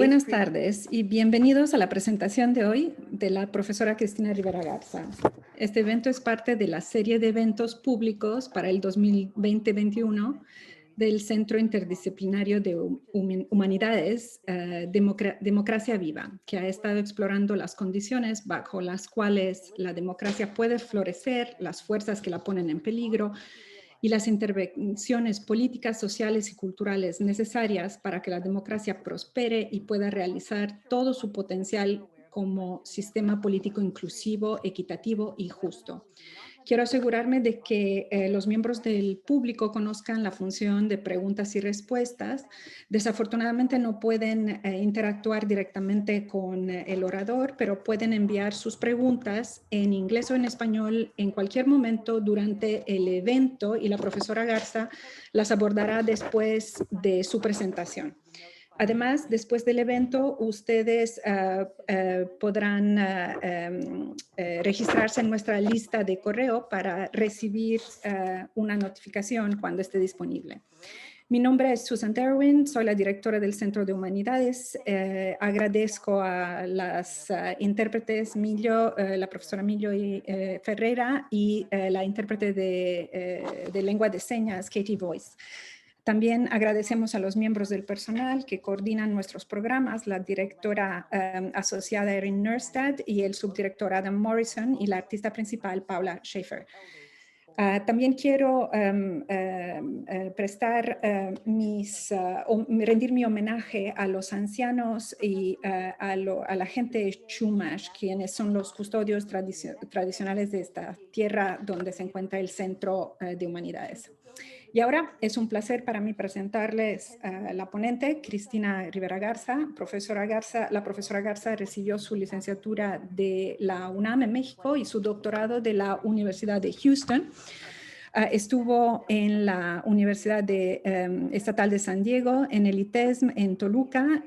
Buenas tardes y bienvenidos a la presentación de hoy de la profesora Cristina Rivera Garza. Este evento es parte de la serie de eventos públicos para el 2020-21 del Centro Interdisciplinario de Humanidades Democracia Viva, que ha estado explorando las condiciones bajo las cuales la democracia puede florecer, las fuerzas que la ponen en peligro y las intervenciones políticas, sociales y culturales necesarias para que la democracia prospere y pueda realizar todo su potencial como sistema político inclusivo, equitativo y justo. Quiero asegurarme de que los miembros del público conozcan la función de preguntas y respuestas. Desafortunadamente no pueden interactuar directamente con el orador, pero pueden enviar sus preguntas en inglés o en español en cualquier momento durante el evento y la profesora Garza las abordará después de su presentación. Además, después del evento, ustedes podrán registrarse en nuestra lista de correo para recibir una notificación cuando esté disponible. Mi nombre es Susan Derwin, soy la directora del Centro de Humanidades. Agradezco a las intérpretes la profesora Millo Ferreira y la intérprete de lengua de señas, Katie Voice. También agradecemos a los miembros del personal que coordinan nuestros programas, la directora asociada Erin Nerstad y el subdirector Adam Morrison y la artista principal Paula Schaefer. También quiero rendir mi homenaje a los ancianos y a la gente Chumash, quienes son los custodios tradicionales de esta tierra donde se encuentra el Centro de Humanidades. Y ahora es un placer para mí presentarles a la ponente, Cristina Rivera Garza. La profesora Garza recibió su licenciatura de la UNAM en México y su doctorado de la Universidad de Houston. Estuvo en la Universidad Estatal de San Diego, en el ITESM, en Toluca,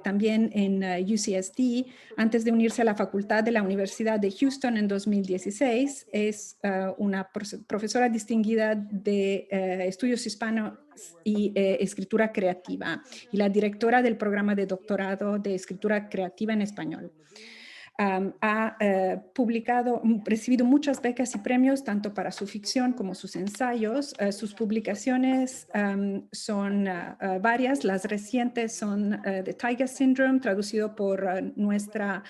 también en UCSD, antes de unirse a la Facultad de la Universidad de Houston en 2016. Es una profesora distinguida de estudios hispanos y escritura creativa y la directora del programa de doctorado de escritura creativa en español. Ha recibido muchas becas y premios, tanto para su ficción como sus ensayos. Sus publicaciones son varias. Las recientes son The Tiger Syndrome, traducido por nuestra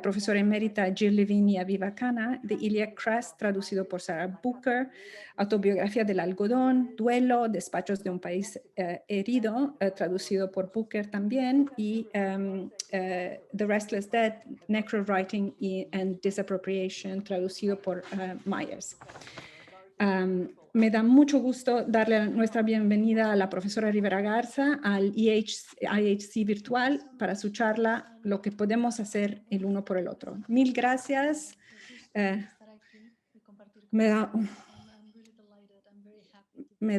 profesora emérita Jill Levine y Aviva Khanna, The Iliac Crest, traducido por Sarah Booker, Autobiografía del algodón, Duelo, Despachos de un país herido, traducido por Booker también, y The Restless Dead, Necrowriting and Disappropriation, traducido por Myers. Me da mucho gusto darle nuestra bienvenida a la profesora Rivera Garza al IHC virtual para su charla Lo que podemos hacer el uno por el otro. Mil gracias. Me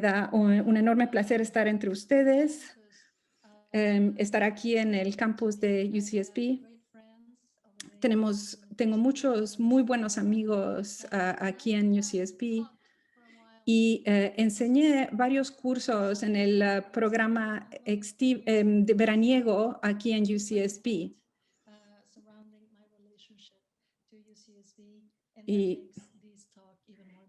da un enorme placer estar entre ustedes, estar aquí en el campus de UCSB. Tengo muchos muy buenos amigos aquí en UCSB y enseñé varios cursos en el programa de veraniego aquí en UCSB.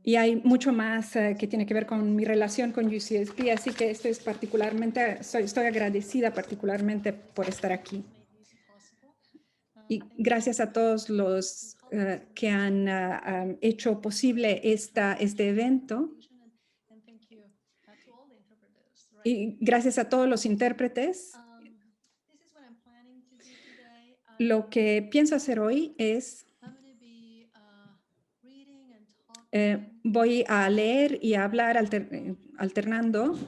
Y hay mucho más que tiene que ver con mi relación con UCSB, así que estoy agradecida particularmente por estar aquí. Y gracias a todos los que han hecho posible este evento. Y gracias a todos los intérpretes. Lo que pienso hacer hoy es voy a leer y a hablar alternando,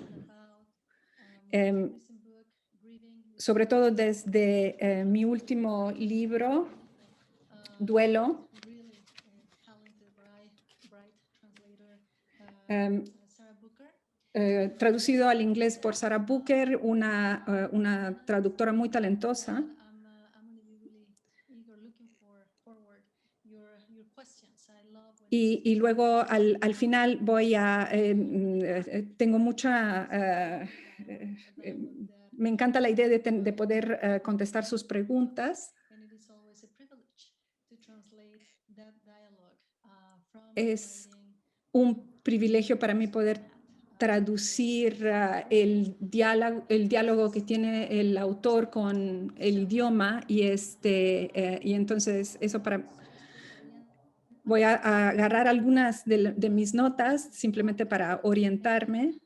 sobre todo desde mi último libro, Duelo, traducido al inglés por Sarah Booker, una traductora muy talentosa. Y luego al final tengo Me encanta la idea de poder contestar sus preguntas. Es un privilegio para mí poder traducir el diálogo que tiene el autor con el idioma y entonces eso voy a agarrar algunas de mis notas simplemente para orientarme.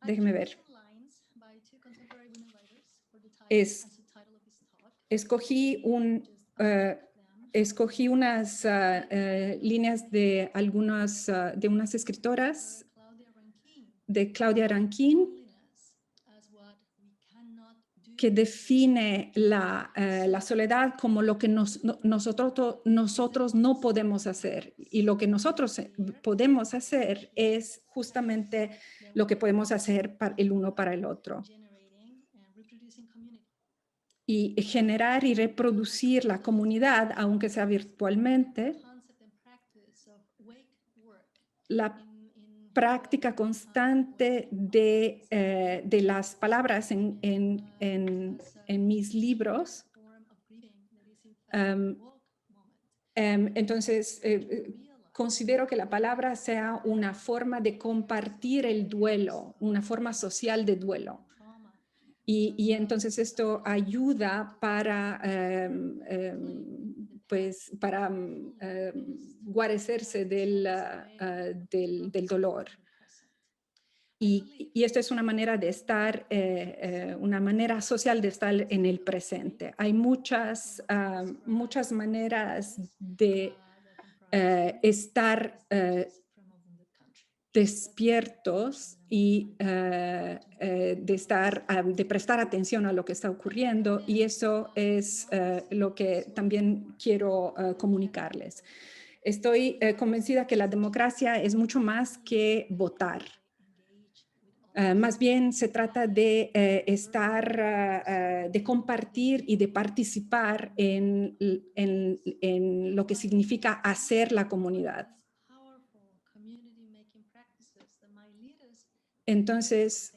Déjeme ver. Escogí unas líneas de de unas escritoras, de Claudia Rankine, que define la soledad como lo que nosotros no podemos hacer. Y lo que nosotros podemos hacer es justamente lo que podemos hacer el uno para el otro. Y generar y reproducir la comunidad, aunque sea virtualmente, la práctica constante de las palabras en mis libros. Entonces, considero que la palabra sea una forma de compartir el duelo, una forma social de duelo. Y entonces esto ayuda para guarecerse del dolor. Y esto es una manera de estar, una manera social de estar en el presente. Hay muchas maneras de estar despiertos y de prestar atención a lo que está ocurriendo, y eso es lo que también quiero comunicarles. Estoy convencida que la democracia es mucho más que votar. Más bien se trata de de compartir y de participar en lo que significa hacer la comunidad. Entonces,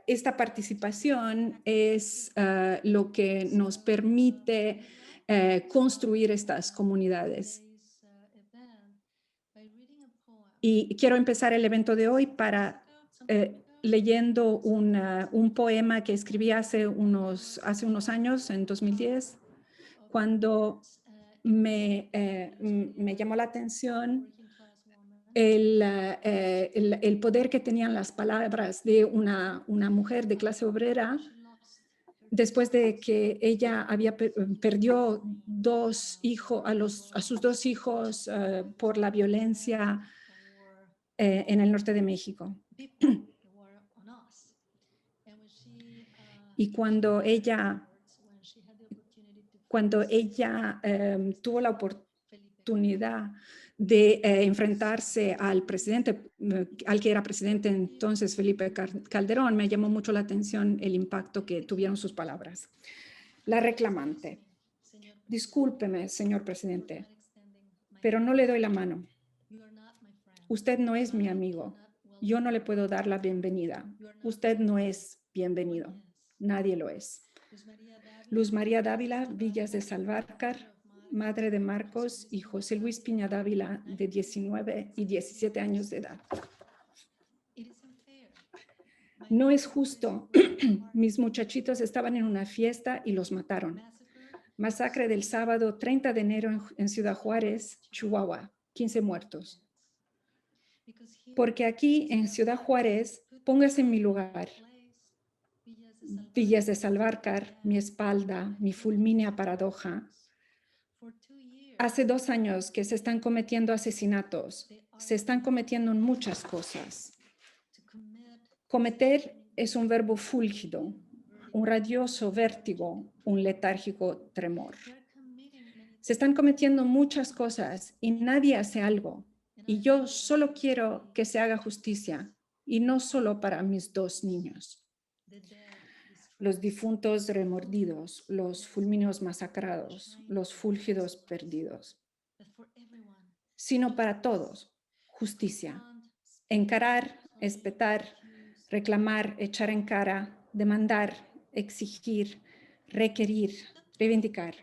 esta participación es lo que nos permite construir estas comunidades. Y quiero empezar el evento de hoy leyendo un poema que escribí hace unos años, en 2010, cuando me llamó la atención el poder que tenían las palabras de una mujer de clase obrera después de que ella perdió a sus dos hijos por la violencia en el norte de México. Y cuando ella tuvo la oportunidad de enfrentarse al presidente, al que era presidente entonces, Felipe Calderón, me llamó mucho la atención el impacto que tuvieron sus palabras. La reclamante: discúlpeme, señor presidente, pero no le doy la mano. Usted no es mi amigo. Yo no le puedo dar la bienvenida. Usted no es bienvenido. Nadie lo es. Luz María Dávila, Villas de Salvarcar, madre de Marcos y José Luis Piña Dávila, de 19 y 17 años de edad. No es justo. Mis muchachitos estaban en una fiesta y los mataron. Masacre del sábado 30 de enero en Ciudad Juárez, Chihuahua. 15 muertos. Porque aquí en Ciudad Juárez, póngase en mi lugar. Villas de Salvarcar, mi espalda, mi fulmínea paradoja. Hace 2 años que se están cometiendo asesinatos. Se están cometiendo muchas cosas. Cometer es un verbo fúlgido, un radioso vértigo, un letárgico tremor. Se están cometiendo muchas cosas y nadie hace algo. Y yo solo quiero que se haga justicia, y no solo para mis 2 niños. Los difuntos remordidos, los fulmíneos masacrados, los fúlgidos perdidos. Sino para todos, justicia. Encarar espetar, reclamar, echar en cara, demandar, exigir, requerir, reivindicar.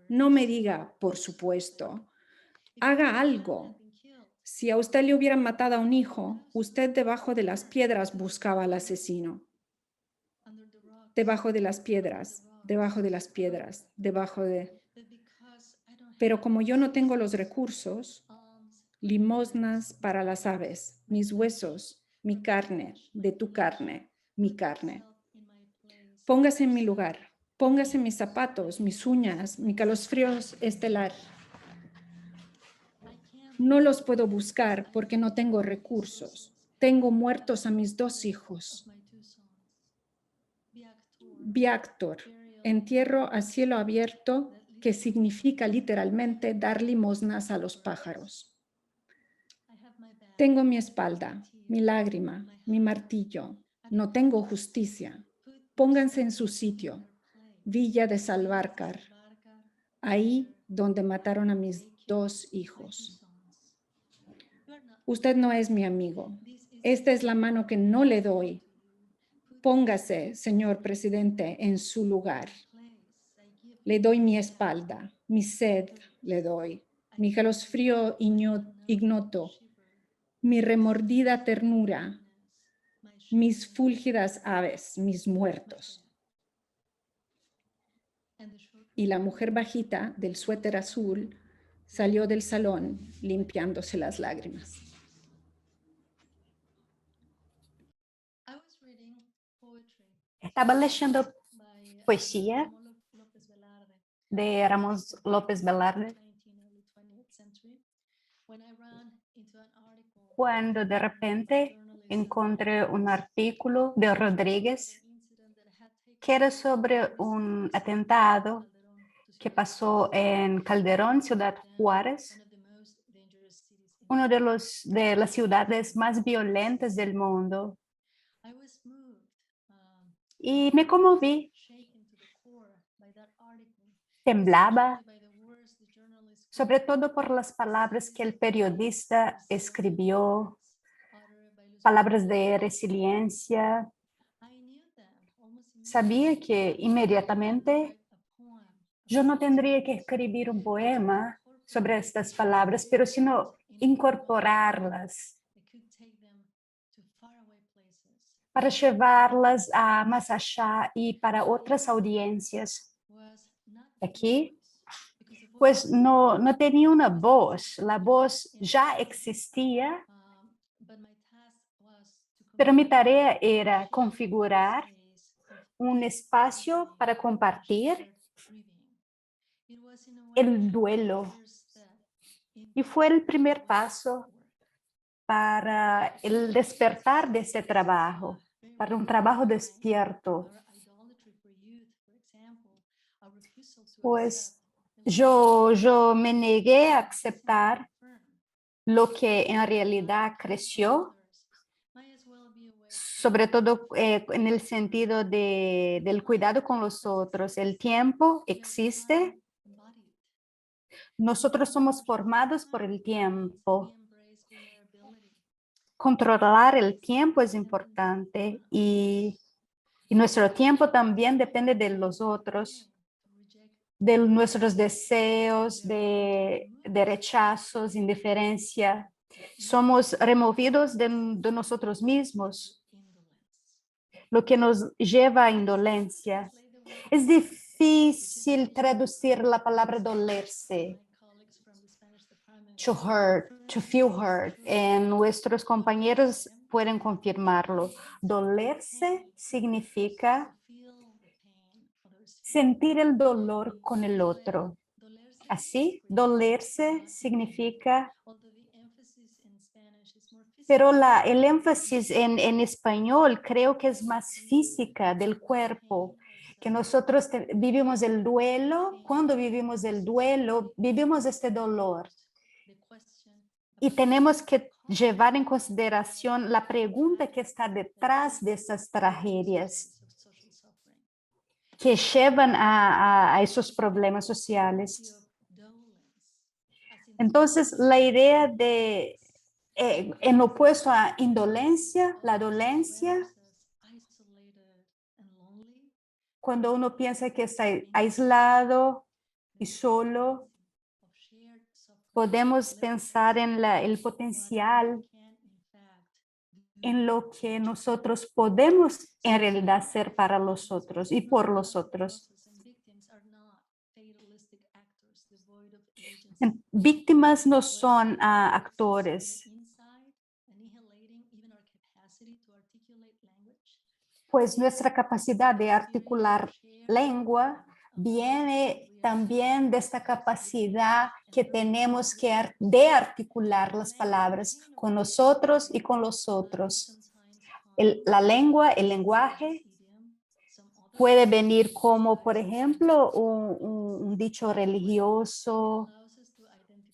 No me diga, por supuesto, haga algo. Si a usted le hubieran matado a un hijo, usted debajo de las piedras buscaba al asesino. Debajo de las piedras, debajo de las piedras, debajo de... Pero como yo no tengo los recursos, limosnas para las aves, mis huesos, mi carne, de tu carne, mi carne. Póngase en mi lugar, póngase mis zapatos, mis uñas, mi calosfríos estelar. No los puedo buscar porque no tengo recursos. Tengo muertos a mis 2 hijos. Viactor, entierro a cielo abierto, que significa literalmente dar limosnas a los pájaros. Tengo mi espalda, mi lágrima, mi martillo. No tengo justicia. Pónganse en su sitio, Villa de Salvarcar, ahí donde mataron a mis 2 hijos. Usted no es mi amigo. Esta es la mano que no le doy. Póngase, señor presidente, en su lugar. Le doy mi espalda, mi sed le doy, mi calosfrío ignoto, mi remordida ternura, mis fúlgidas aves, mis muertos. Y la mujer bajita del suéter azul salió del salón limpiándose las lágrimas. Estaba leyendo poesía de Ramón López Velarde cuando de repente encontré un artículo de Rodríguez que era sobre un atentado que pasó en Calderón, Ciudad Juárez, una de las ciudades más violentas del mundo. Y me conmoví, temblaba, sobre todo por las palabras que el periodista escribió, palabras de resiliencia. Sabía que inmediatamente yo no tendría que escribir un poema sobre estas palabras, pero sino incorporarlas para llevarlas a más allá y para otras audiencias. Aquí, pues no tenía una voz, la voz ya existía, pero mi tarea era configurar un espacio para compartir el duelo. Y fue el primer paso para el despertar de ese trabajo, para un trabajo despierto. Pues yo me negué a aceptar lo que en realidad creció, sobre todo en el sentido del cuidado con los otros. El tiempo existe. Nosotros somos formados por el tiempo. Controlar el tiempo es importante y nuestro tiempo también depende de los otros, de nuestros deseos, de rechazos, indiferencia. Somos removidos de nosotros mismos, lo que nos lleva a indolencia. Es difícil traducir la palabra dolerse. To hurt, to feel hurt. Nuestros compañeros pueden confirmarlo. Dolerse significa sentir el dolor con el otro. Así, dolerse significa, pero el énfasis en español creo que es más física del cuerpo, que nosotros vivimos el duelo, cuando vivimos el duelo, vivimos este dolor. Y tenemos que llevar en consideración la pregunta que está detrás de estas tragedias que llevan a esos problemas sociales. Entonces, la idea de en opuesto a indolencia, la dolencia, cuando uno piensa que está aislado y solo, podemos pensar en el potencial, en lo que nosotros podemos en realidad ser para los otros y por los otros. Víctimas no son actores, pues nuestra capacidad de articular lengua viene también de esta capacidad que tenemos de articular las palabras con nosotros y con los otros. La lengua, el lenguaje, puede venir como, por ejemplo, un dicho religioso.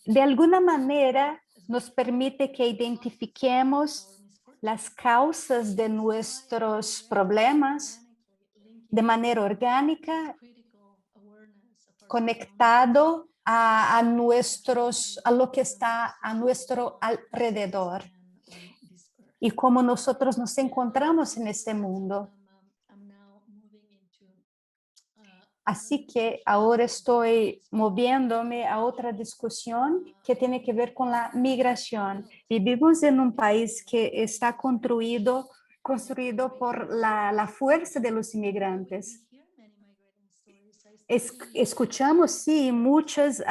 De alguna manera nos permite que identifiquemos las causas de nuestros problemas de manera orgánica, conectado a lo que está a nuestro alrededor y cómo nosotros nos encontramos en este mundo. Así que ahora estoy moviéndome a otra discusión que tiene que ver con la migración. Vivimos en un país que está construido por la fuerza de los inmigrantes. Escuchamos, sí, muchas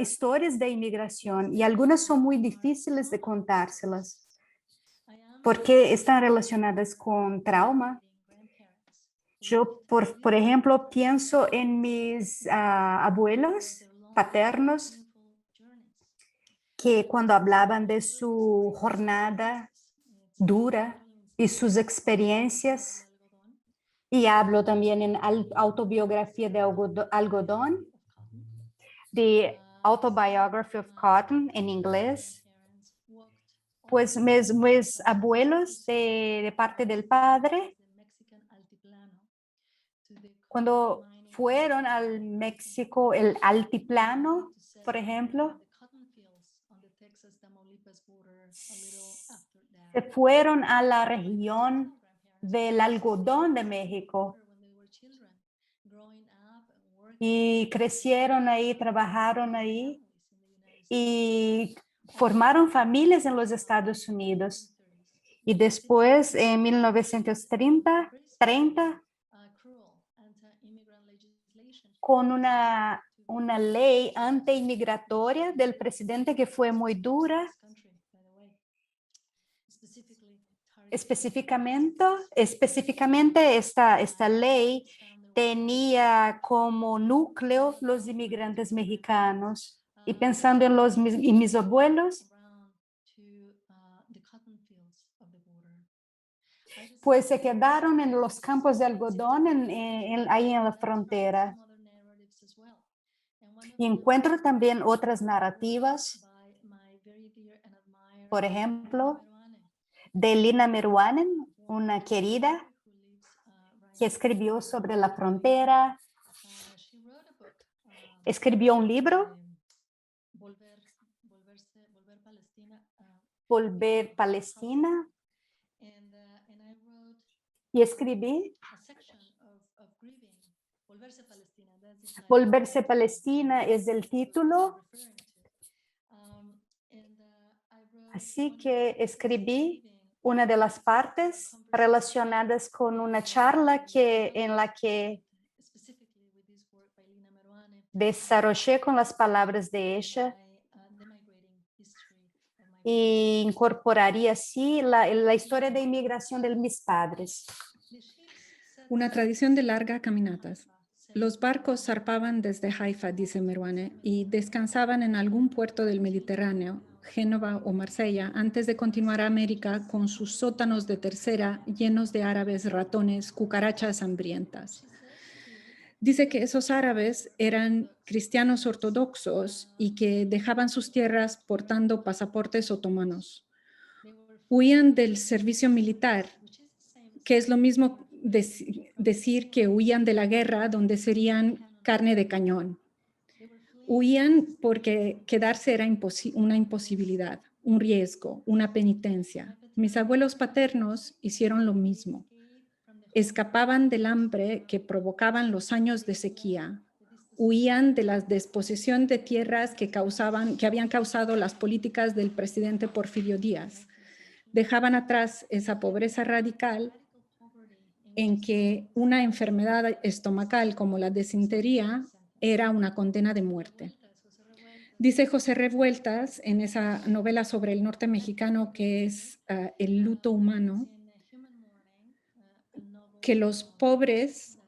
historias de inmigración y algunas son muy difíciles de contárselas porque están relacionadas con trauma. Yo, por ejemplo, pienso en mis abuelos paternos que cuando hablaban de su jornada dura y sus experiencias, y hablo también en autobiografía de algodón, de Autobiography of Cotton en inglés, pues mis abuelos de parte del padre, cuando fueron al México, el altiplano, por ejemplo, se fueron a la región del algodón de México y crecieron ahí, trabajaron ahí y formaron familias en los Estados Unidos. Y después, en 1930, con una ley anti-inmigratoria del presidente que fue muy dura, específicamente esta ley tenía como núcleo los inmigrantes mexicanos. Y pensando en mis abuelos, pues se quedaron en los campos de algodón ahí en la frontera. Y encuentro también otras narrativas, por ejemplo, de Lina Meruanen, una querida que escribió sobre la frontera. Escribió un libro, Volver Palestina, y escribí Volverse Palestina es el título. Así que escribí una de las partes relacionadas con una charla en la que desarrollé con las palabras de ella y incorporaría así la historia de inmigración de mis padres. Una tradición de largas caminatas. Los barcos zarpaban desde Haifa, dice Meruane, y descansaban en algún puerto del Mediterráneo, Génova o Marsella, antes de continuar a América con sus sótanos de tercera llenos de árabes ratones, cucarachas hambrientas. Dice que esos árabes eran cristianos ortodoxos y que dejaban sus tierras portando pasaportes otomanos. Huían del servicio militar, que es lo mismo decir que huían de la guerra donde serían carne de cañón. Huían porque quedarse era una imposibilidad. un riesgo, una penitencia. Mis abuelos paternos hicieron lo mismo. Escapaban del hambre que provocaban los años de sequía. Huían de la desposesión de tierras que habían causado las políticas del presidente Porfirio Díaz. Dejaban atrás esa pobreza radical en que una enfermedad estomacal como la disentería era una condena de muerte. Dice José Revueltas en esa novela sobre el norte mexicano que es El luto humano, que los pobres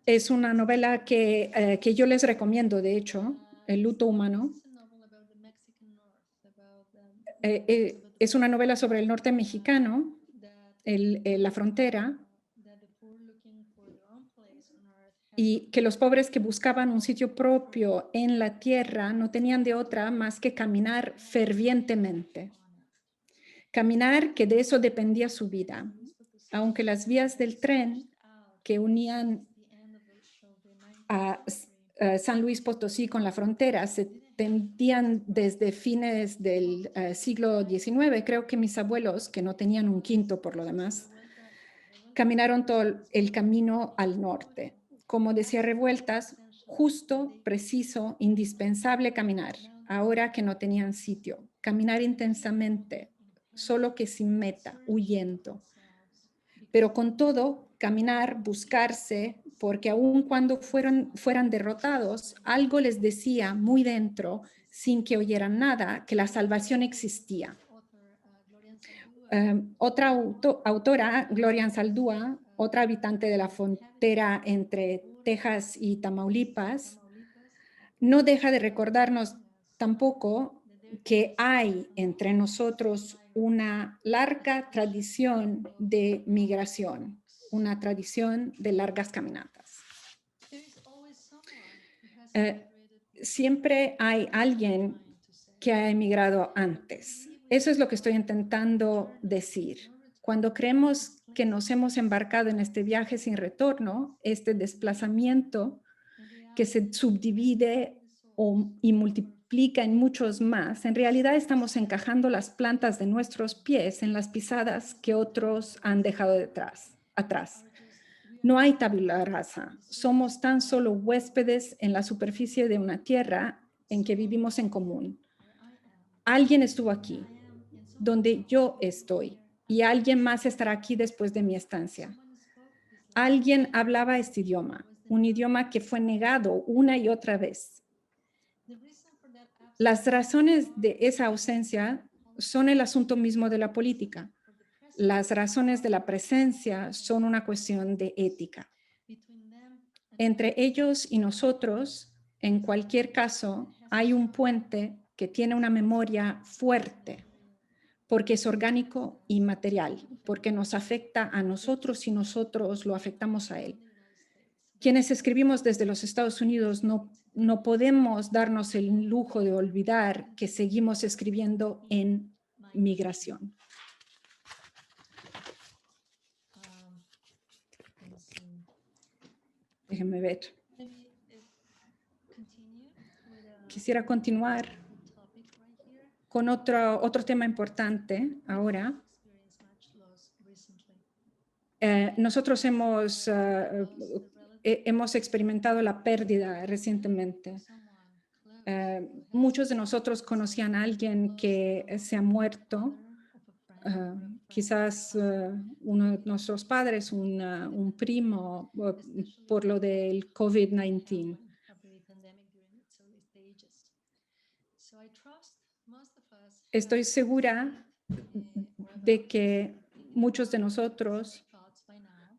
es una novela que yo les recomiendo, de hecho, El luto humano. Es una novela sobre el norte mexicano, la frontera, y que los pobres que buscaban un sitio propio en la tierra no tenían de otra más que caminar fervientemente. Caminar, que de eso dependía su vida. Aunque las vías del tren que unían a San Luis Potosí con la frontera se tendían desde fines del siglo XIX. Creo que mis abuelos, que no tenían un quinto por lo demás, caminaron todo el camino al norte. Como decía Revueltas, justo, preciso, indispensable caminar, ahora que no tenían sitio. Caminar intensamente, solo que sin meta, huyendo. Pero con todo, caminar, buscarse, porque aun cuando fueran derrotados, algo les decía muy dentro, sin que oyeran nada, que la salvación existía. Otra autora, Gloria Anzaldúa, otra habitante de la frontera entre Texas y Tamaulipas, no deja de recordarnos tampoco que hay entre nosotros una larga tradición de migración, una tradición de largas caminatas. Siempre hay alguien que ha emigrado antes. Eso es lo que estoy intentando decir. Cuando creemos que nos hemos embarcado en este viaje sin retorno, este desplazamiento que se subdivide y multiplica en muchos más, en realidad estamos encajando las plantas de nuestros pies en las pisadas que otros han dejado atrás. No hay tabula rasa. Somos tan solo huéspedes en la superficie de una tierra en que vivimos en común. Alguien estuvo aquí, donde yo estoy, y alguien más estará aquí después de mi estancia. Alguien hablaba este idioma, un idioma que fue negado una y otra vez. Las razones de esa ausencia son el asunto mismo de la política. Las razones de la presencia son una cuestión de ética. Entre ellos y nosotros, en cualquier caso, hay un puente que tiene una memoria fuerte, porque es orgánico y material, porque nos afecta a nosotros y nosotros lo afectamos a él. Quienes escribimos desde los Estados Unidos no podemos darnos el lujo de olvidar que seguimos escribiendo en migración. Déjenme ver. Quisiera continuar con otro tema importante ahora. Nosotros hemos experimentado la pérdida recientemente. Muchos de nosotros conocían a alguien que se ha muerto, quizás uno de nuestros padres, un primo, por lo del COVID-19. Estoy segura de que muchos de nosotros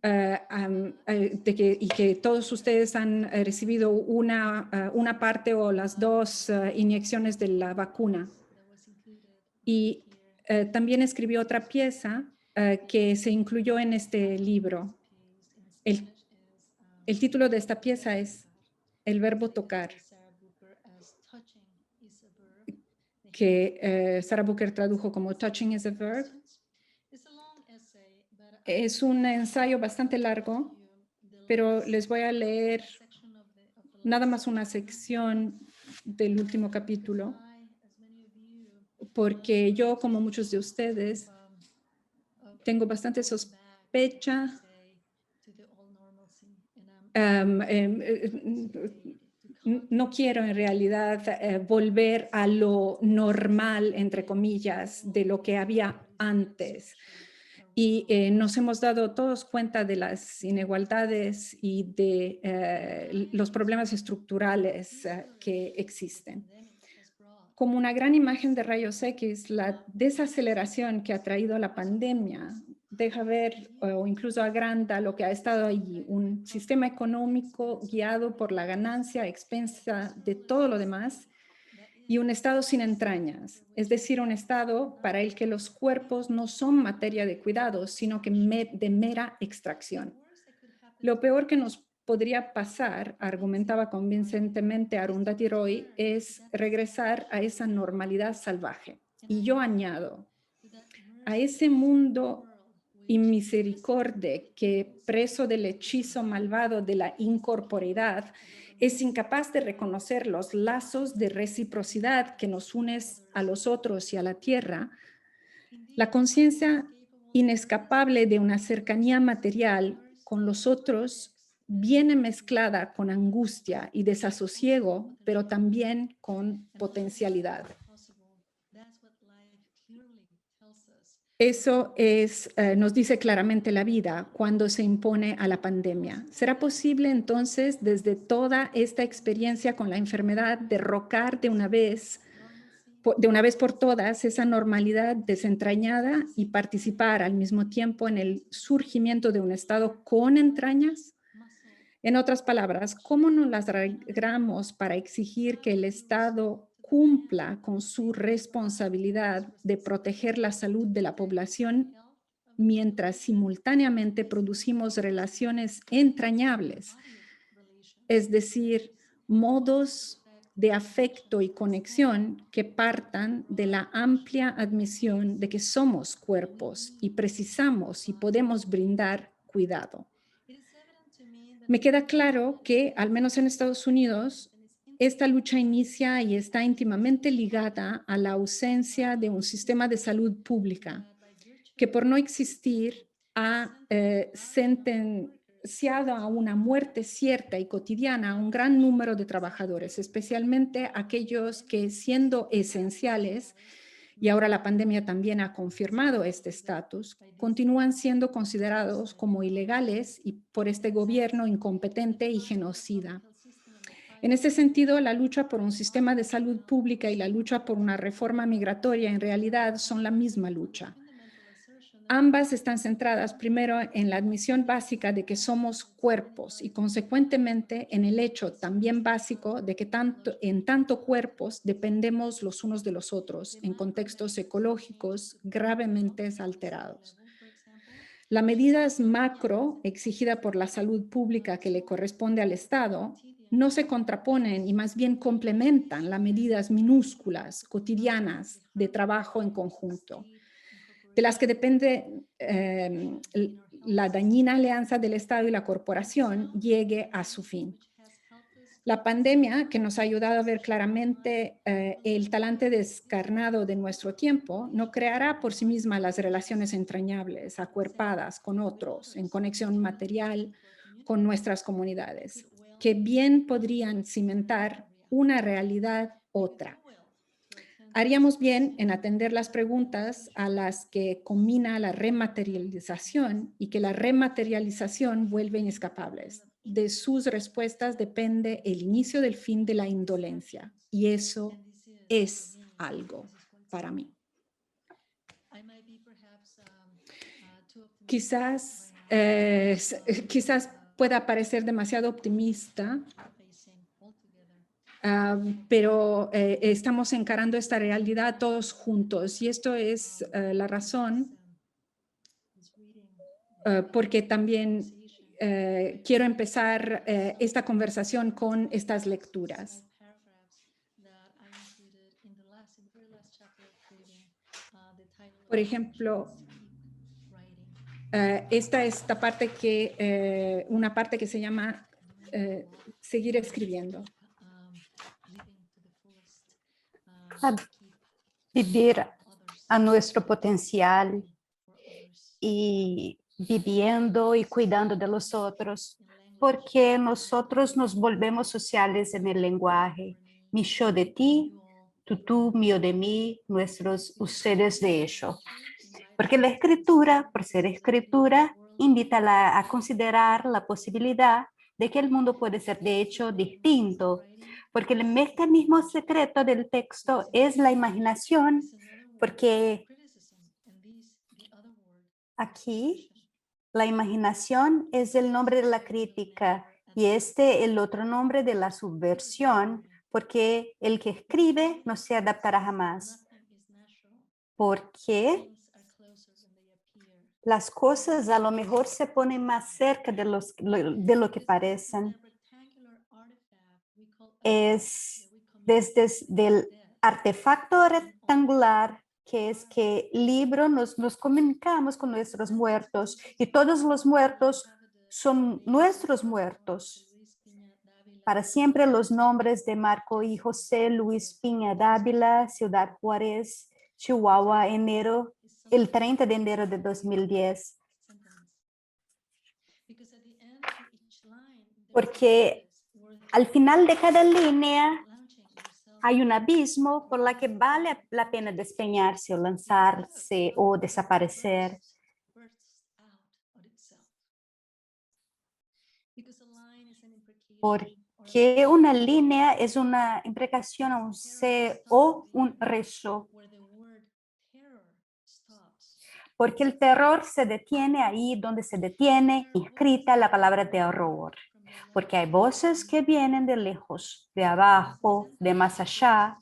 y que todos ustedes han recibido una parte o las dos inyecciones de la vacuna. Y también escribió otra pieza que se incluyó en este libro. El título de esta pieza es El verbo tocar, que Sarah Booker tradujo como Touching is a Verb. Es un ensayo bastante largo, pero les voy a leer nada más una sección del último capítulo. porque yo, como muchos de ustedes, tengo bastante sospecha. No quiero en realidad volver a lo normal, entre comillas, de lo que había antes. Y nos hemos dado todos cuenta de las inigualdades y de los problemas estructurales que existen. Como una gran imagen de rayos X, la desaceleración que ha traído la pandemia deja ver o incluso agranda lo que ha estado allí, un sistema económico guiado por la ganancia a expensa de todo lo demás y un estado sin entrañas, es decir, un estado para el que los cuerpos no son materia de cuidado, sino que de mera extracción. Lo peor que nos podría pasar, argumentaba convincentemente Arundhati Roy, es regresar a esa normalidad salvaje. Y yo añado, a ese mundo inmisericorde que, preso del hechizo malvado de la incorporeidad, es incapaz de reconocer los lazos de reciprocidad que nos unen a los otros y a la tierra, la conciencia inescapable de una cercanía material con los otros viene mezclada con angustia y desasosiego, pero también con potencialidad. Eso nos dice claramente la vida cuando se impone a la pandemia. ¿Será posible entonces, desde toda esta experiencia con la enfermedad, derrocar de una vez por todas esa normalidad desentrañada y participar al mismo tiempo en el surgimiento de un estado con entrañas? En otras palabras, ¿cómo nos las arreglamos para exigir que el Estado cumpla con su responsabilidad de proteger la salud de la población mientras simultáneamente producimos relaciones entrañables, es decir, modos de afecto y conexión que partan de la amplia admisión de que somos cuerpos y precisamos y podemos brindar cuidado? Me queda claro que, al menos en Estados Unidos, esta lucha inicia y está íntimamente ligada a la ausencia de un sistema de salud pública que, por no existir, ha sentenciado a una muerte cierta y cotidiana a un gran número de trabajadores, especialmente aquellos que, siendo esenciales, y ahora la pandemia también ha confirmado este estatus, continúan siendo considerados como ilegales y por este gobierno incompetente y genocida. En este sentido, la lucha por un sistema de salud pública y la lucha por una reforma migratoria en realidad son la misma lucha. Ambas están centradas primero en la admisión básica de que somos cuerpos y consecuentemente en el hecho también básico de que en tanto cuerpos dependemos los unos de los otros en contextos ecológicos gravemente alterados. La medida macro exigida por la salud pública que le corresponde al Estado no se contraponen y más bien complementan las medidas minúsculas, cotidianas, de trabajo en conjunto, de las que depende la dañina alianza del Estado y la corporación llegue a su fin. La pandemia, que nos ha ayudado a ver claramente el talante descarnado de nuestro tiempo, no creará por sí misma las relaciones entrañables, acuerpadas con otros, en conexión material con nuestras comunidades, que bien podrían cimentar una realidad otra. Haríamos bien en atender las preguntas a las que combina la rematerialización y que la rematerialización vuelve inescapables. De sus respuestas depende el inicio del fin de la indolencia y eso es algo para mí. Quizás pueda parecer demasiado optimista, pero estamos encarando esta realidad todos juntos y esto es la razón porque también quiero empezar esta conversación con estas lecturas. Por ejemplo, esta parte una parte que se llama seguir escribiendo. vivir a nuestro potencial y viviendo y cuidando de los otros, porque nosotros nos volvemos sociales en el lenguaje. Mi yo de ti, tú, mío de mí, nuestros ustedes de ellos. Porque la escritura, por ser escritura, invita a considerar la posibilidad de que el mundo puede ser de hecho distinto, porque el mecanismo secreto del texto es la imaginación, porque aquí la imaginación es el nombre de la crítica y el otro nombre de la subversión, porque el que escribe no se adaptará jamás. Porque las cosas a lo mejor se ponen más cerca de lo que parecen. Es desde el artefacto rectangular que es que libro nos comunicamos con nuestros muertos y todos los muertos son nuestros muertos. Para siempre los nombres de Marco y José Luis Piña Dávila, Ciudad Juárez, Chihuahua, el 30 de enero de 2010. Porque al final de cada línea hay un abismo por la que vale la pena despeñarse o lanzarse o desaparecer. Porque una línea es una imprecación a un ser o un rezo. Porque el terror se detiene ahí donde se detiene inscrita la palabra terror. Porque hay voces que vienen de lejos, de abajo, de más allá.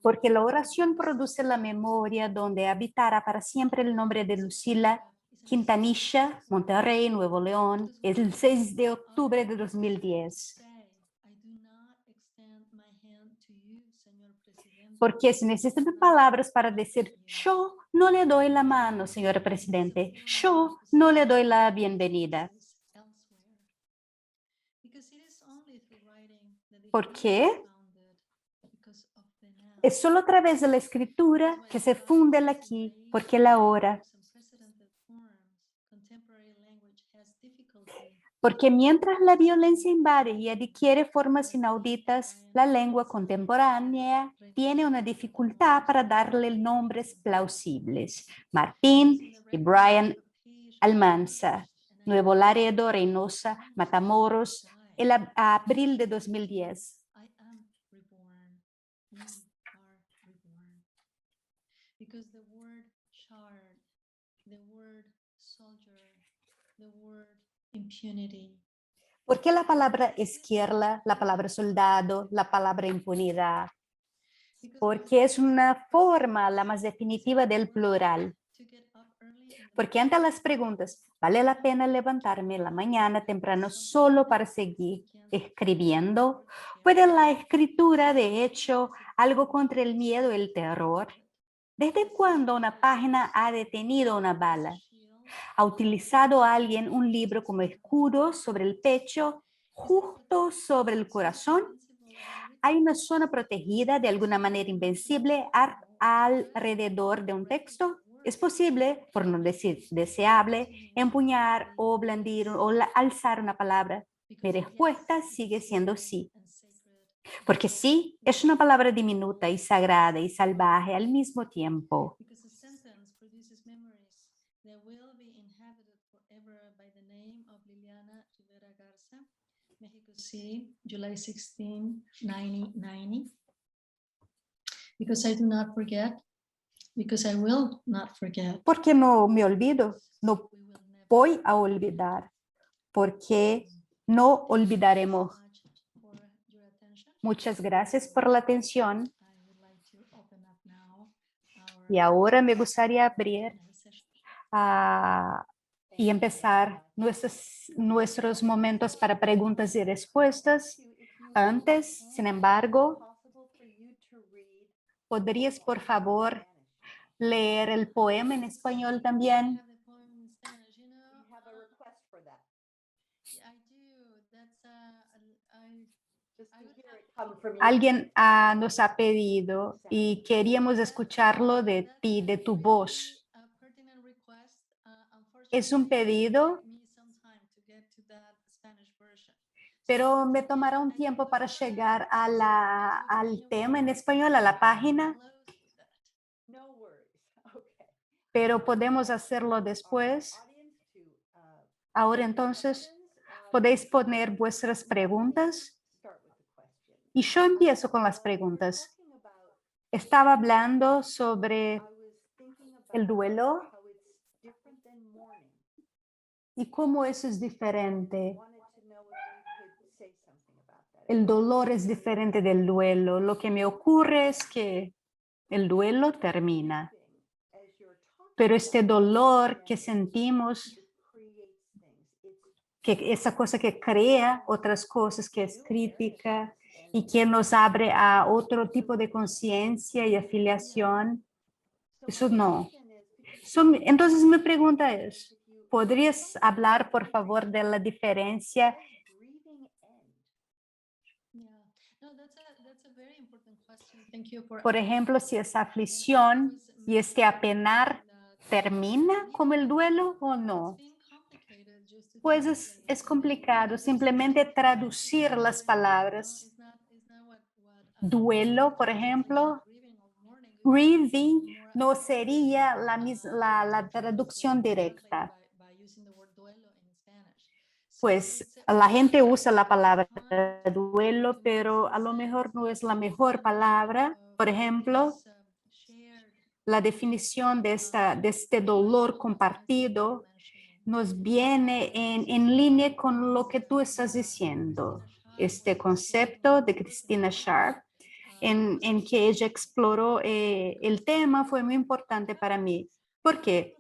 Porque la oración produce la memoria donde habitará para siempre el nombre de Lucila Quintanilla, Monterrey, Nuevo León, el 6 de octubre de 2010. Porque se necesitan palabras para decir, yo no le doy la mano, señor presidente, yo no le doy la bienvenida. ¿Por qué? Es solo a través de la escritura que se funde el aquí, porque el ahora. Porque mientras la violencia invade y adquiere formas inauditas, la lengua contemporánea tiene una dificultad para darle nombres plausibles. Martín y Brian Almanza, Nuevo Laredo, Reynosa, Matamoros, el abril de 2010. Because the word shard, the word soldier, the word impunity. ¿Por qué la palabra izquierda, la palabra soldado, la palabra impunidad? Porque es una forma la más definitiva del plural. Porque ante las preguntas, ¿vale la pena levantarme en la mañana temprano solo para seguir escribiendo? ¿Puede la escritura, de hecho, algo contra el miedo y el terror? ¿Desde cuándo una página ha detenido una bala? ¿Ha utilizado alguien un libro como escudo sobre el pecho, justo sobre el corazón? ¿Hay una zona protegida de alguna manera invencible alrededor de un texto? Es posible, por no decir deseable, empuñar o blandir o alzar una palabra. Mi respuesta sigue siendo sí. Porque sí es una palabra diminuta y sagrada y salvaje al mismo tiempo. Mexico City, July 16, 1990. Because I do not forget, because I will not forget. Porque no me olvido, no voy a olvidar, porque no olvidaremos. Muchas gracias por la atención. Y ahora me gustaría abrir y empezar nuestros momentos para preguntas y respuestas. Antes, sin embargo, ¿podrías, por favor, leer el poema en español también? Alguien nos ha pedido y queríamos escucharlo de ti, de tu voz. Es un pedido, pero me tomará un tiempo para llegar al tema en español, a la página, pero podemos hacerlo después. Ahora entonces, podéis poner vuestras preguntas y yo empiezo con las preguntas. Estaba hablando sobre el duelo y cómo eso es diferente. El dolor es diferente del duelo. Lo que me ocurre es que el duelo termina, pero este dolor que sentimos, que esa cosa que crea otras cosas, que es crítica y que nos abre a otro tipo de conciencia y afiliación, eso no. Entonces mi pregunta es, ¿podrías hablar por favor de la diferencia? Por ejemplo, si esa aflicción y este apenar termina como el duelo o no. Pues es complicado simplemente traducir las palabras. Duelo, por ejemplo, grieving no sería la traducción directa. Pues la gente usa la palabra duelo, pero a lo mejor no es la mejor palabra. Por ejemplo, la definición de este dolor compartido nos viene en línea con lo que tú estás diciendo. Este concepto de Christina Sharp, en que ella exploró el tema, fue muy importante para mí. ¿Por qué?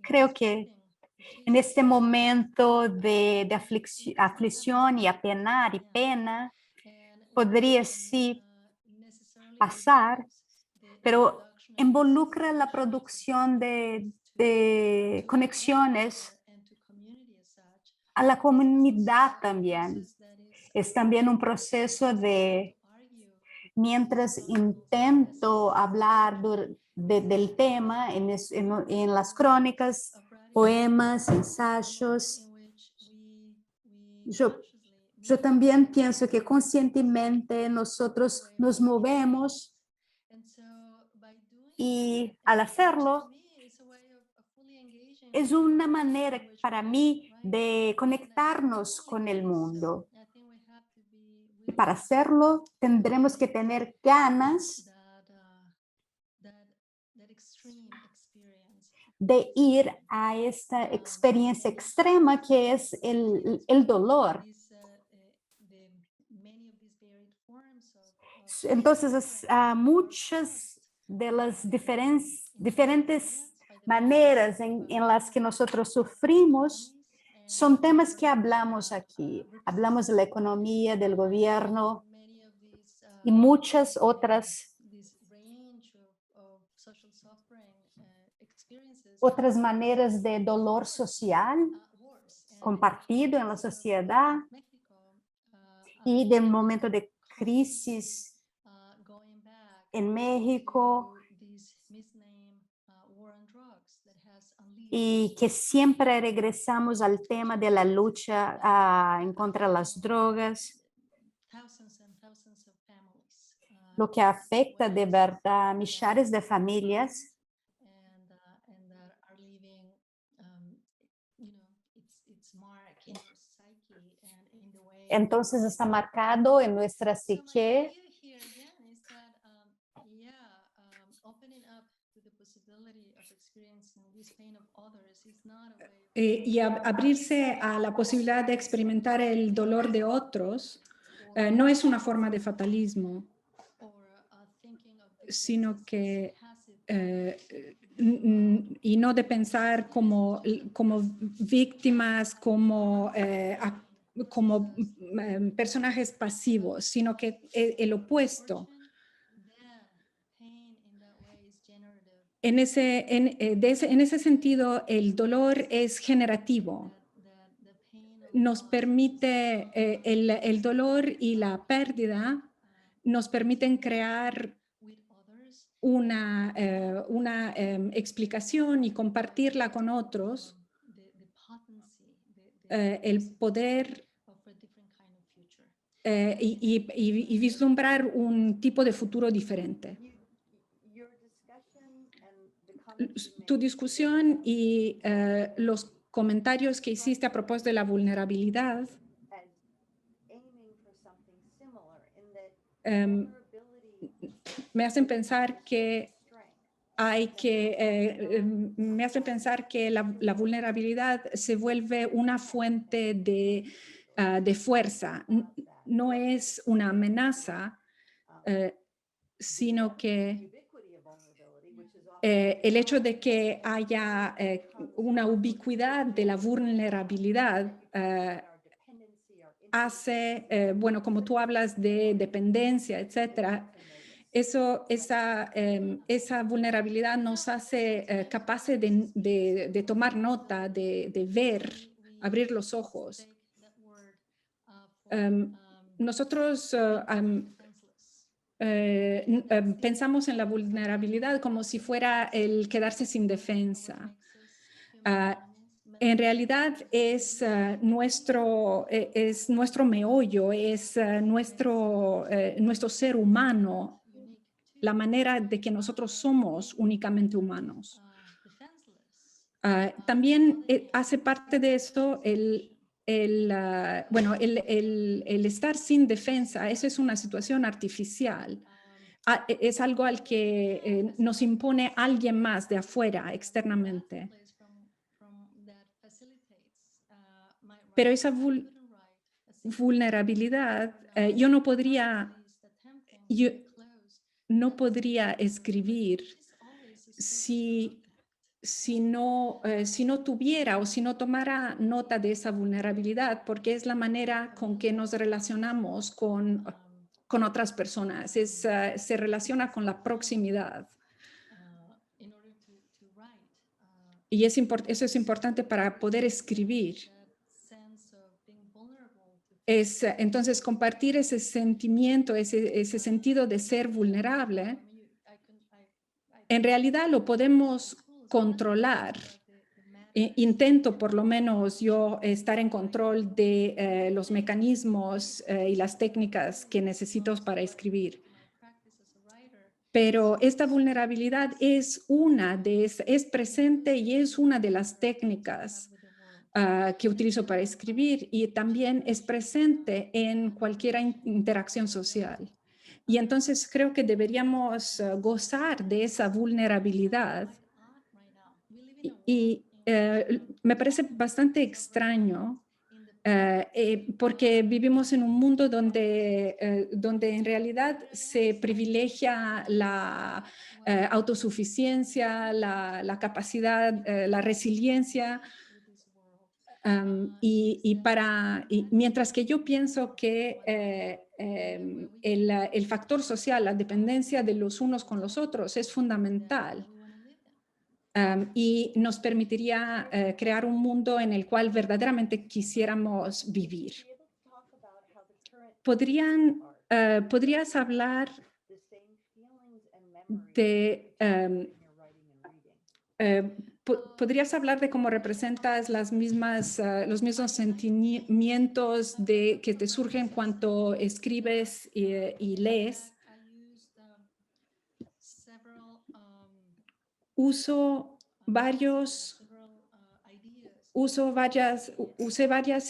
Creo que en este momento de aflicción y apenar y pena, podría sí pasar, pero involucra la producción de conexiones a la comunidad también. Es también un proceso de, mientras intento hablar del tema en las crónicas, poemas, ensayos, yo también pienso que conscientemente nosotros nos movemos y al hacerlo es una manera para mí de conectarnos con el mundo. Y para hacerlo tendremos que tener ganas de ir a esta experiencia extrema que es el dolor. Entonces, muchas de las diferentes maneras en las que nosotros sufrimos son temas que hablamos aquí. Hablamos de la economía, del gobierno y muchas otras maneras de dolor social compartido en la sociedad y del momento de crisis en México y que siempre regresamos al tema de la lucha en contra de las drogas, lo que afecta de verdad a millares de familias. Entonces está marcado en nuestra psique. Y abrirse a la posibilidad de experimentar el dolor de otros no es una forma de fatalismo, sino que y no de pensar como víctimas, como personajes pasivos, sino que el opuesto. En ese sentido, el dolor es generativo. nos permite, el dolor y la pérdida nos permiten crear una explicación y compartirla con otros, el poder y vislumbrar un tipo de futuro diferente. Tu discusión y los comentarios que hiciste a propósito de la vulnerabilidad me hacen pensar que me hacen pensar que la vulnerabilidad se vuelve una fuente de fuerza. No es una amenaza, sino que el hecho de que haya una ubicuidad de la vulnerabilidad hace, bueno, como tú hablas de dependencia, etcétera, esa vulnerabilidad nos hace capaces de tomar nota, de ver, abrir los ojos. Nosotros pensamos en la vulnerabilidad como si fuera el quedarse sin defensa. En realidad es nuestro meollo, es nuestro ser humano, la manera de que nosotros somos únicamente humanos. También hace parte de esto bueno, el estar sin defensa. Eso es una situación artificial. Es algo al que nos impone alguien más de afuera, externamente. Pero esa vulnerabilidad, yo no podría escribir si no tuviera o si no tomara nota de esa vulnerabilidad, porque es la manera con que nos relacionamos con otras personas. Se relaciona con la proximidad. Y eso es importante para poder escribir. Entonces, compartir ese sentimiento, ese sentido de ser vulnerable, en realidad lo podemos controlar. Intento, por lo menos, yo estar en control de los mecanismos y las técnicas que necesito para escribir. Pero esta vulnerabilidad es presente y es una de las técnicas que utilizo para escribir, y también es presente en cualquier interacción social. Y entonces creo que deberíamos gozar de esa vulnerabilidad. Y me parece bastante extraño porque vivimos en un mundo donde en realidad se privilegia la autosuficiencia, la capacidad, la resiliencia. Mientras que yo pienso que el factor social, la dependencia de los unos con los otros es fundamental. Y nos permitiría crear un mundo en el cual verdaderamente quisiéramos vivir. ¿Podrías hablar de ¿podrías hablar de cómo representas los mismos sentimientos que te surgen cuando escribes y lees? Usé varias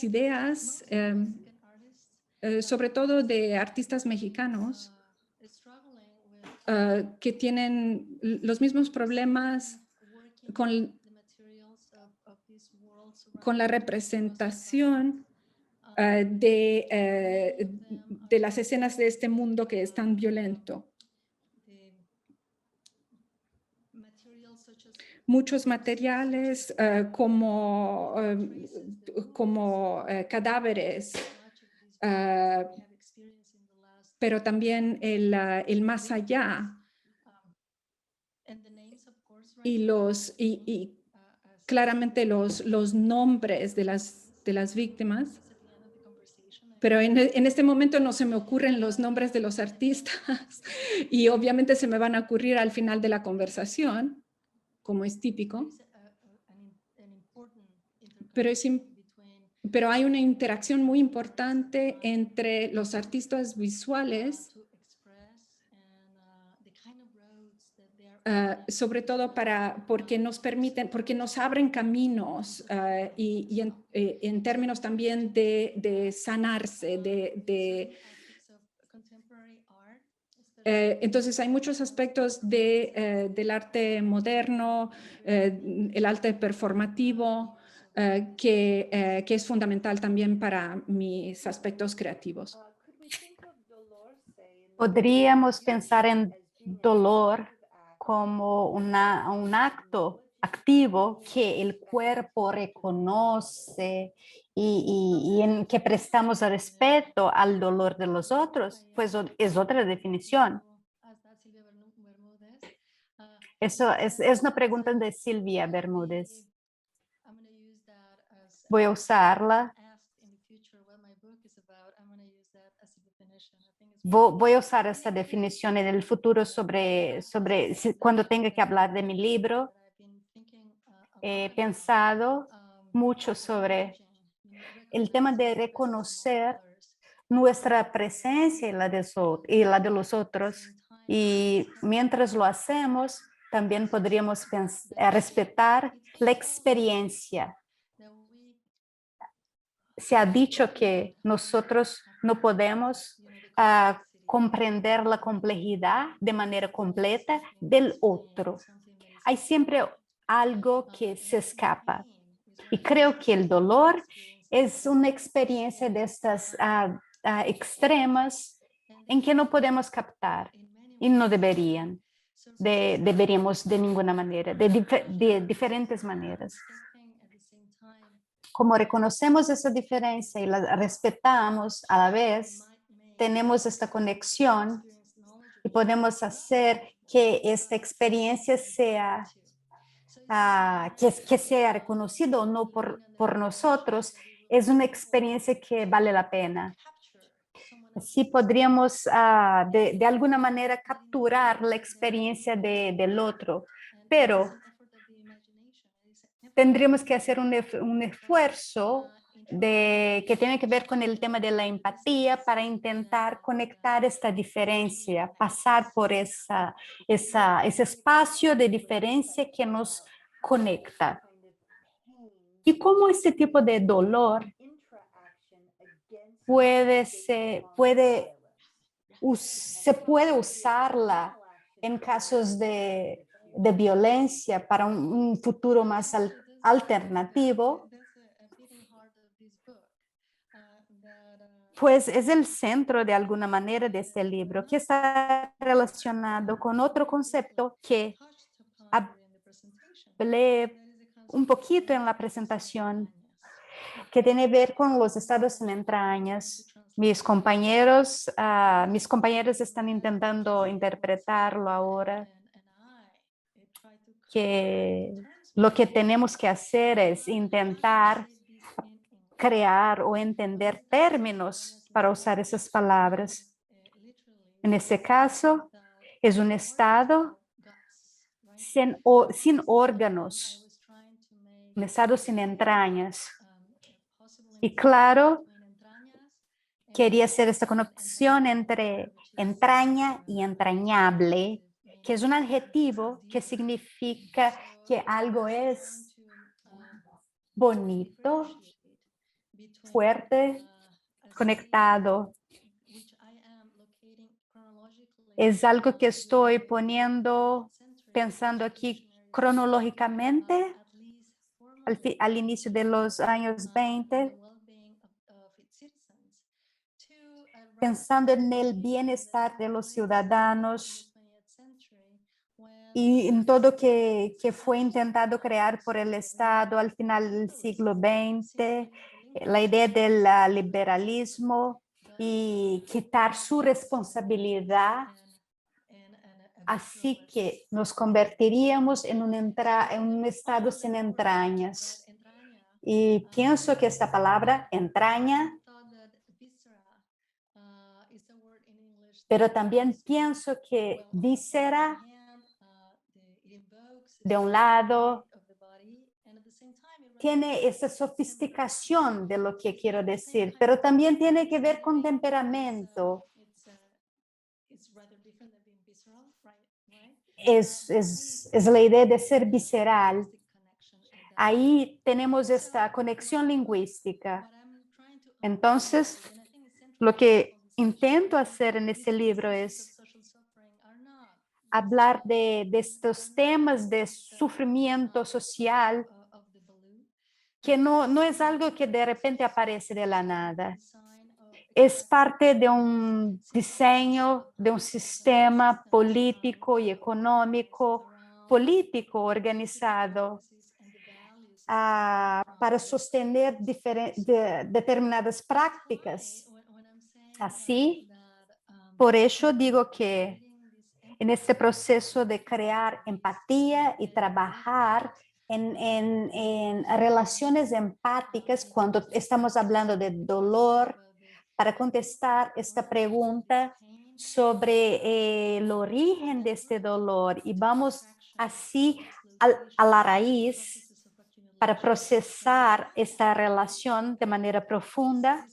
ideas, sobre todo de artistas mexicanos, que tienen los mismos problemas con la representación de las escenas de este mundo que es tan violento. Muchos materiales como cadáveres, pero también el más allá y claramente los nombres de las de las víctimas, pero en este momento no se me ocurren los nombres de los artistas y obviamente se me van a ocurrir al final de la conversación, como es típico, pero hay una interacción muy importante entre los artistas visuales, sobre todo porque nos permiten, porque nos abren caminos y en términos también de sanarse, entonces hay muchos aspectos del arte moderno, el arte performativo, que es fundamental también para mis aspectos creativos. Podríamos pensar en dolor como un acto activo que el cuerpo reconoce y en que prestamos respeto al dolor de los otros, pues es otra definición. Eso es una pregunta de Silvia Bermúdez. Voy a usarla. Voy a usar esta definición en el futuro sobre cuando tenga que hablar de mi libro. He pensado mucho sobre el tema de reconocer nuestra presencia y la de los otros. Y mientras lo hacemos, también podríamos respetar la experiencia. Se ha dicho que nosotros no podemos comprender la complejidad de manera completa del otro. Hay siempre algo que se escapa. Y creo que el dolor es una experiencia de estas extremas en que no podemos captar y no deberíamos de ninguna manera, de diferentes maneras. Como reconocemos esa diferencia y la respetamos a la vez, tenemos esta conexión y podemos hacer que esta experiencia sea que sea reconocido o no por nosotros, es una experiencia que vale la pena. Así podríamos de alguna manera capturar la experiencia del otro, pero tendríamos que hacer un esfuerzo que tiene que ver con el tema de la empatía para intentar conectar esta diferencia, pasar por ese espacio de diferencia que nos conecta. Y cómo este tipo de dolor se puede usarla en casos de violencia para un futuro más alternativo, pues es el centro de alguna manera de este libro, que está relacionado con otro concepto que hablé un poquito en la presentación, que tiene que ver con los estados en entrañas. Mis compañeros están intentando interpretarlo ahora, que lo que tenemos que hacer es intentar crear o entender términos para usar esas palabras. En este caso, es un estado sin órganos, un estado sin entrañas. Y claro, quería hacer esta conexión entre entraña y entrañable, que es un adjetivo que significa que algo es bonito, fuerte, conectado. Es algo que estoy pensando aquí cronológicamente al inicio de los años 20, pensando en el bienestar de los ciudadanos y en todo que fue intentado crear por el Estado al final del siglo XX, la idea del liberalismo y quitar su responsabilidad. Así que nos convertiríamos en un estado sin entrañas. Y pienso que esta palabra entraña, pero también pienso que víscera, de un lado, tiene esa sofisticación de lo que quiero decir, pero también tiene que ver con temperamento. Es la idea de ser visceral. Ahí tenemos esta conexión lingüística. Entonces, lo que intento hacer en este libro es hablar de estos temas de sufrimiento social, que no es algo que de repente aparece de la nada. Es parte de un diseño, de un sistema político y económico, político organizado para sostener determinadas prácticas. Así, por eso digo que en este proceso de crear empatía y trabajar en relaciones empáticas cuando estamos hablando de dolor, para contestar esta pregunta sobre el origen de este dolor y vamos así a la raíz para procesar esta relación de manera profunda.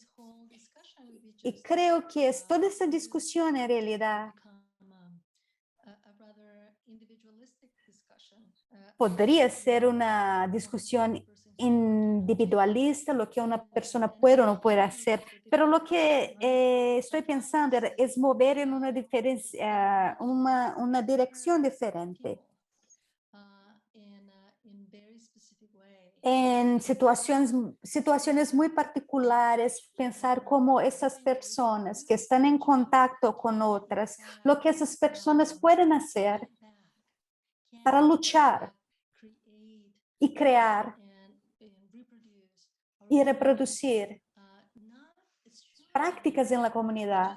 Y creo que es toda esta discusión en realidad podría ser una discusión individualista, lo que una persona puede o no puede hacer, pero lo que estoy pensando es mover en una dirección diferente. En situaciones muy particulares, pensar cómo esas personas que están en contacto con otras, lo que esas personas pueden hacer para luchar y crear y reproducir prácticas en la comunidad.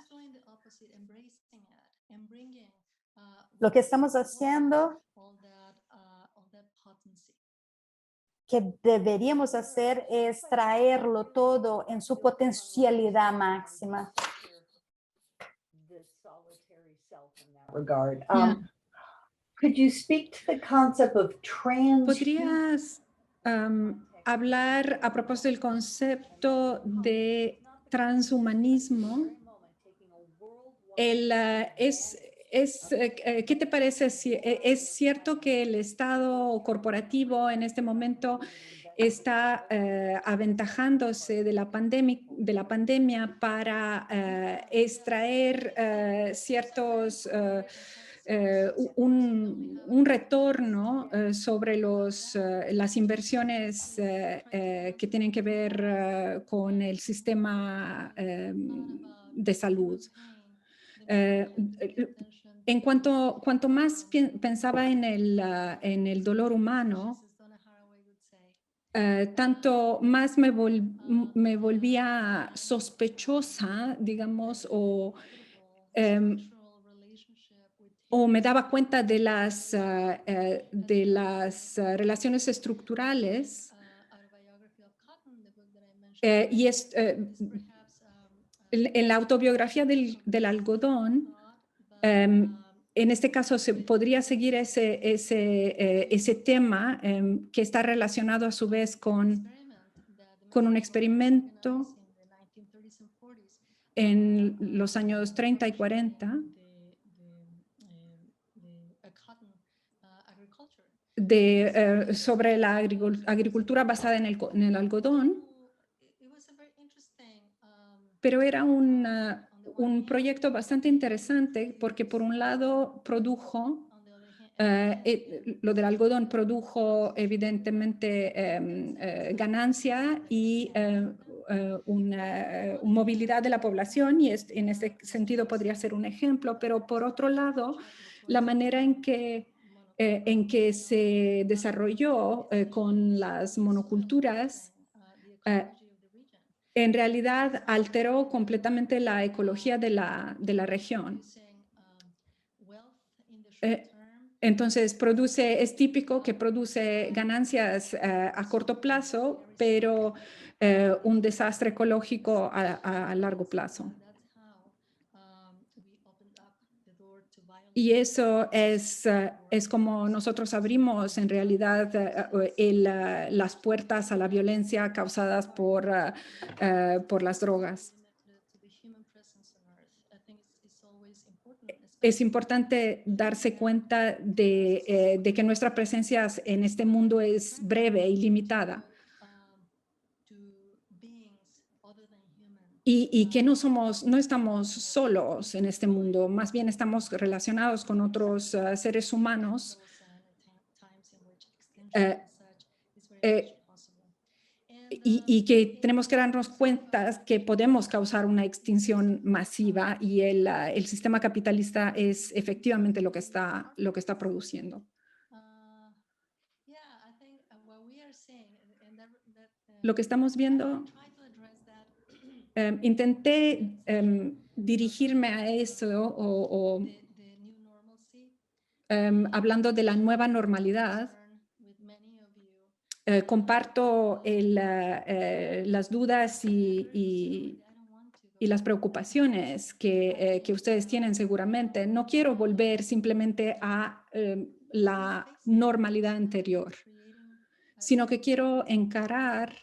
Lo que estamos haciendo, que deberíamos hacer, es traerlo todo en su potencialidad máxima. Regard. Could you speak to the concept of ¿Podrías hablar a propósito del concepto de transhumanismo? ¿Qué te parece si es cierto que el Estado corporativo en este momento está aventajándose de la pandemia para extraer ciertos un retorno sobre las inversiones que tienen que ver con el sistema de salud? Cuanto más pensaba en el dolor humano, tanto más me volvía sospechosa, digamos, o me daba cuenta de las relaciones estructurales. En la autobiografía del algodón, en este caso se podría seguir ese tema que está relacionado a su vez con un experimento en los años 30 y 40 sobre la agricultura basada en el algodón, pero era un proyecto bastante interesante porque por un lado produjo, lo del algodón produjo evidentemente ganancia y una movilidad de la población, y en este sentido podría ser un ejemplo, pero por otro lado, la manera en que se desarrolló con las monoculturas en realidad alteró completamente la ecología de la región. Entonces, es típico que produce ganancias a corto plazo, pero un desastre ecológico a largo plazo. Y eso es como nosotros abrimos en realidad las puertas a la violencia causadas por las drogas. Es importante darse cuenta de que nuestra presencia en este mundo es breve y limitada. Y que no estamos solos en este mundo, más bien estamos relacionados con otros seres humanos. Y que tenemos que darnos cuenta que podemos causar una extinción masiva y el sistema capitalista es efectivamente lo que está produciendo. Lo que estamos viendo, intenté dirigirme a eso hablando de la nueva normalidad. Comparto las dudas y las preocupaciones que ustedes tienen seguramente. No quiero volver simplemente a la normalidad anterior, sino que quiero encarar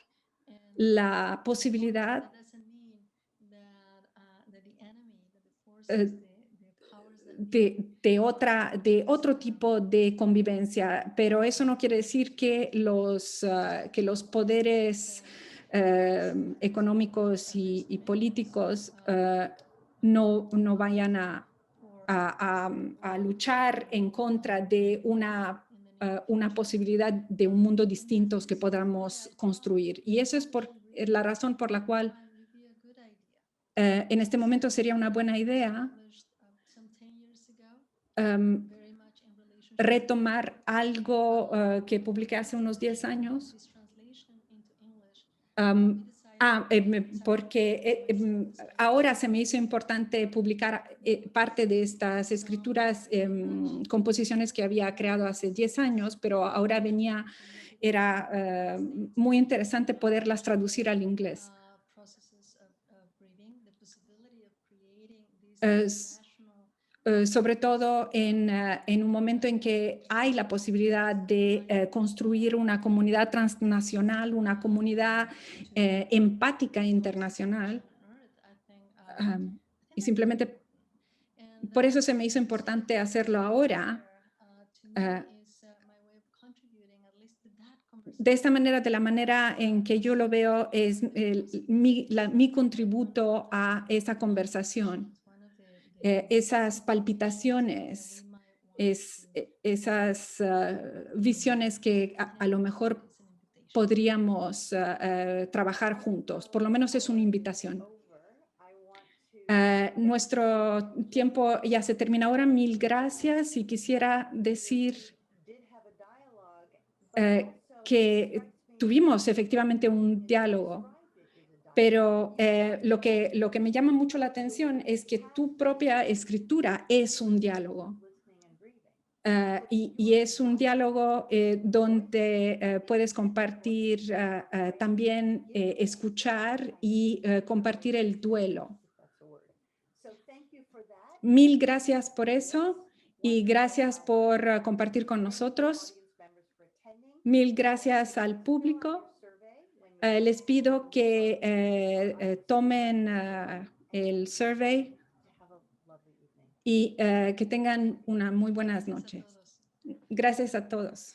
la posibilidad de otro tipo de convivencia, pero eso no quiere decir que los poderes económicos y políticos no vayan a luchar en contra de una posibilidad de un mundo distinto que podamos construir. Y eso es la razón por la cual en este momento sería una buena idea retomar algo que publiqué hace unos 10 años, porque ahora se me hizo importante publicar parte de estas escrituras, composiciones que había creado hace 10 años, pero ahora era muy interesante poderlas traducir al inglés. Sobre todo en un momento en que hay la posibilidad de construir una comunidad transnacional, una comunidad empática internacional. Y simplemente por eso se me hizo importante hacerlo ahora. De esta manera, de la manera en que yo lo veo, es mi contributo a esa conversación. Esas palpitaciones, esas visiones que a lo mejor podríamos trabajar juntos. Por lo menos es una invitación. Nuestro tiempo ya se termina ahora. Mil gracias y quisiera decir que tuvimos efectivamente un diálogo. Pero lo que me llama mucho la atención es que tu propia escritura es un diálogo. Y es un diálogo donde puedes compartir también escuchar y compartir el duelo. Mil gracias por eso y gracias por compartir con nosotros. Mil gracias al público. Les pido que tomen el survey y que tengan una muy buenas noches. Gracias a todos.